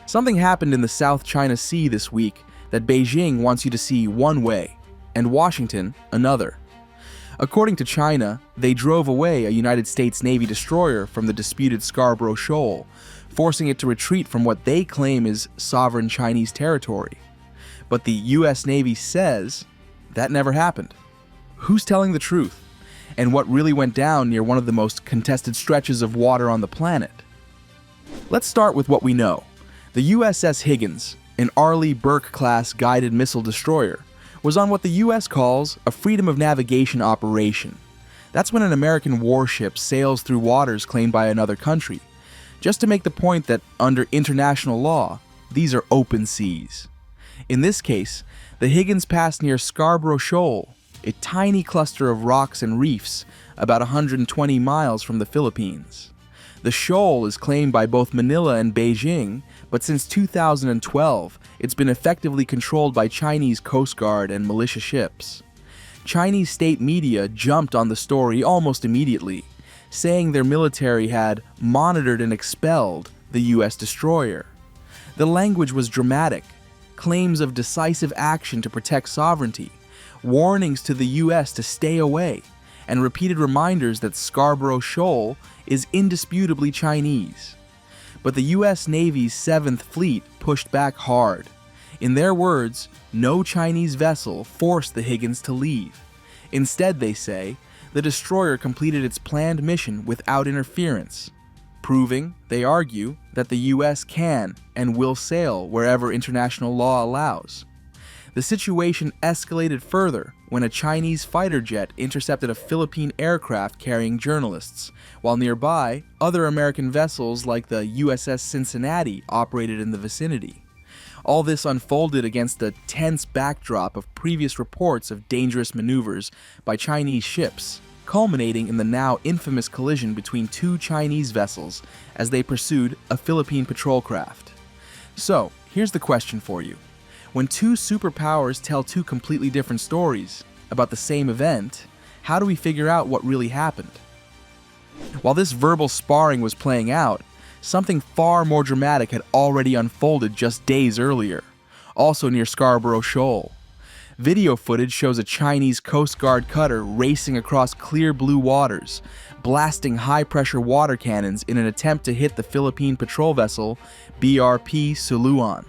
Something happened in the South China Sea this week that Beijing wants you to see one way, and Washington another. According to China, they drove away a United States Navy destroyer from the disputed Scarborough Shoal, forcing it to retreat from what they claim is sovereign Chinese territory. But the US Navy says that never happened. Who's telling the truth? And what really went down near one of the most contested stretches of water on the planet? Let's start with what we know. The USS Higgins, an Arleigh Burke-class guided missile destroyer, was on what the US calls a freedom of navigation operation. That's when an American warship sails through waters claimed by another country, just to make the point that under international law, these are open seas. In this case, the Higgins passed near Scarborough Shoal, a tiny cluster of rocks and reefs about 120 miles from the Philippines. The shoal is claimed by both Manila and Beijing, but since 2012, it's been effectively controlled by Chinese Coast Guard and militia ships. Chinese state media jumped on the story almost immediately, saying their military had monitored and expelled the US destroyer. The language was dramatic, claims of decisive action to protect sovereignty, warnings to the US to stay away, and repeated reminders that Scarborough Shoal is indisputably Chinese. But the US Navy's 7th Fleet pushed back hard. In their words, no Chinese vessel forced the Higgins to leave. Instead, they say, the destroyer completed its planned mission without interference, proving, they argue, that the US can and will sail wherever international law allows. The situation escalated further when a Chinese fighter jet intercepted a Philippine aircraft carrying journalists, while nearby, other American vessels like the USS Cincinnati operated in the vicinity. All this unfolded against a tense backdrop of previous reports of dangerous maneuvers by Chinese ships, culminating in the now infamous collision between two Chinese vessels as they pursued a Philippine patrol craft. So, here's the question for you. When two superpowers tell two completely different stories about the same event, how do we figure out what really happened? While this verbal sparring was playing out, something far more dramatic had already unfolded just days earlier, also near Scarborough Shoal. Video footage shows a Chinese Coast Guard cutter racing across clear blue waters, blasting high-pressure water cannons in an attempt to hit the Philippine patrol vessel BRP Suluan.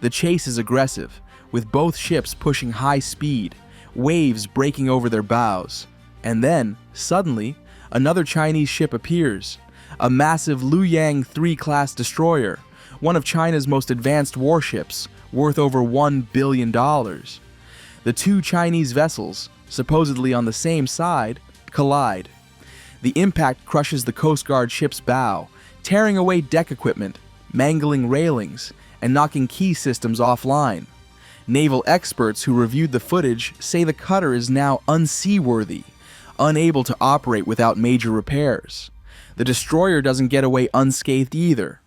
The chase is aggressive, with both ships pushing high speed, waves breaking over their bows. And then, suddenly, another Chinese ship appears, a massive Luoyang 3 class destroyer, one of China's most advanced warships, worth over $1 billion. The two Chinese vessels, supposedly on the same side, collide. The impact crushes the Coast Guard ship's bow, tearing away deck equipment, mangling railings, and knocking key systems offline. Naval experts who reviewed the footage say the cutter is now unseaworthy, unable to operate without major repairs. The destroyer doesn't get away unscathed either.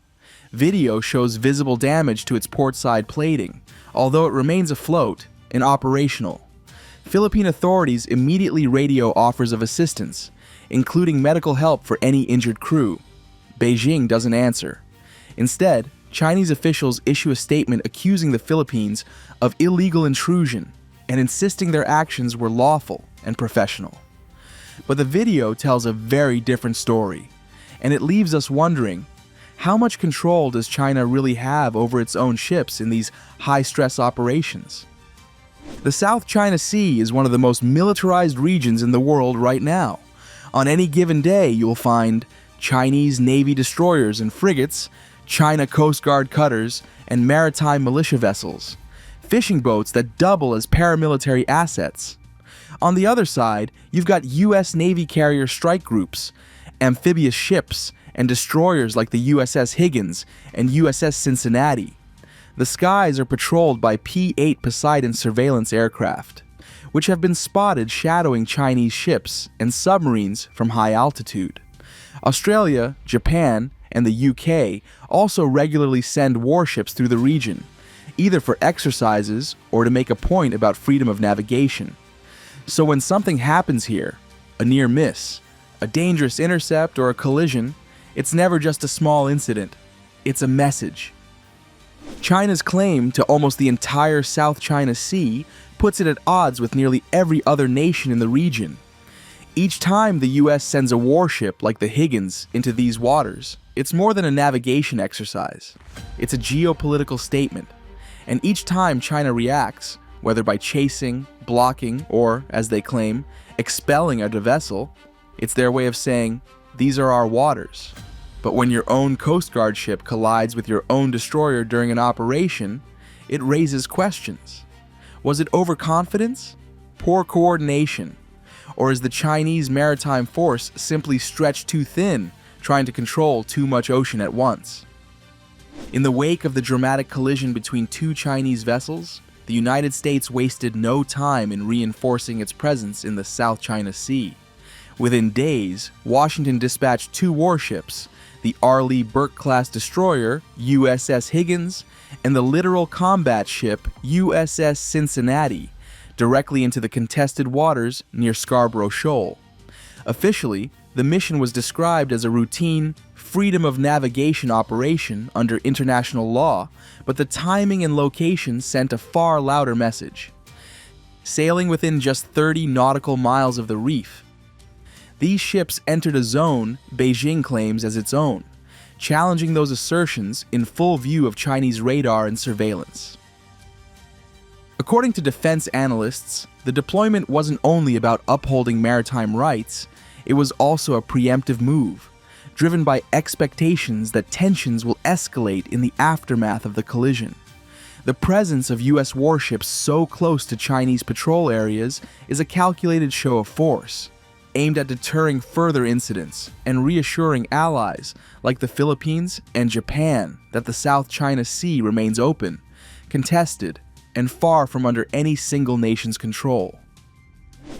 Video shows visible damage to its portside plating, although it remains afloat and operational. Philippine authorities immediately radio offers of assistance, including medical help for any injured crew. Beijing doesn't answer. Instead, Chinese officials issue a statement accusing the Philippines of illegal intrusion and insisting their actions were lawful and professional. But the video tells a very different story, and it leaves us wondering, how much control does China really have over its own ships in these high-stress operations? The South China Sea is one of the most militarized regions in the world right now. On any given day, you'll find Chinese Navy destroyers and frigates, China Coast Guard cutters, and maritime militia vessels, fishing boats that double as paramilitary assets. On the other side, you've got US Navy carrier strike groups, amphibious ships, and destroyers like the USS Higgins and USS Cincinnati. The skies are patrolled by P-8 Poseidon surveillance aircraft, which have been spotted shadowing Chinese ships and submarines from high altitude. Australia, Japan, and the UK also regularly send warships through the region, either for exercises or to make a point about freedom of navigation. So when something happens here, a near miss, a dangerous intercept, or a collision, it's never just a small incident. It's a message. China's claim to almost the entire South China Sea puts it at odds with nearly every other nation in the region. Each time the US sends a warship like the Higgins into these waters, it's more than a navigation exercise. It's a geopolitical statement. And each time China reacts, whether by chasing, blocking, or, as they claim, expelling a vessel, it's their way of saying, these are our waters. But when your own Coast Guard ship collides with your own destroyer during an operation, it raises questions. Was it overconfidence? Poor coordination? Or is the Chinese maritime force simply stretched too thin, trying to control too much ocean at once? In the wake of the dramatic collision between two Chinese vessels, the United States wasted no time in reinforcing its presence in the South China Sea. Within days, Washington dispatched two warships, the R. Lee Burke-class destroyer, USS Higgins, and the littoral combat ship, USS Cincinnati, directly into the contested waters near Scarborough Shoal. Officially, the mission was described as a routine, freedom of navigation operation under international law, but the timing and location sent a far louder message. Sailing within just 30 nautical miles of the reef, these ships entered a zone Beijing claims as its own, challenging those assertions in full view of Chinese radar and surveillance. According to defense analysts, the deployment wasn't only about upholding maritime rights, it was also a preemptive move, driven by expectations that tensions will escalate in the aftermath of the collision. The presence of US warships so close to Chinese patrol areas is a calculated show of force, aimed at deterring further incidents and reassuring allies like the Philippines and Japan that the South China Sea remains open, contested, and far from under any single nation's control.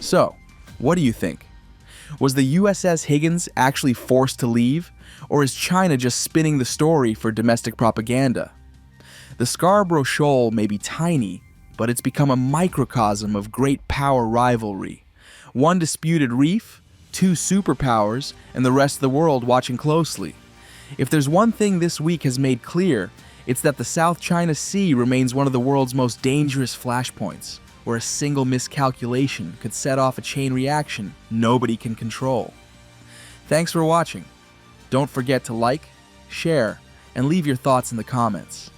So, what do you think? Was the USS Higgins actually forced to leave, or is China just spinning the story for domestic propaganda? The Scarborough Shoal may be tiny, but it's become a microcosm of great power rivalry. One disputed reef, two superpowers, and the rest of the world watching closely. If there's one thing this week has made clear, it's that the South China Sea remains one of the world's most dangerous flashpoints, where a single miscalculation could set off a chain reaction nobody can control. Thanks for watching. Don't forget to like, share, and leave your thoughts in the comments.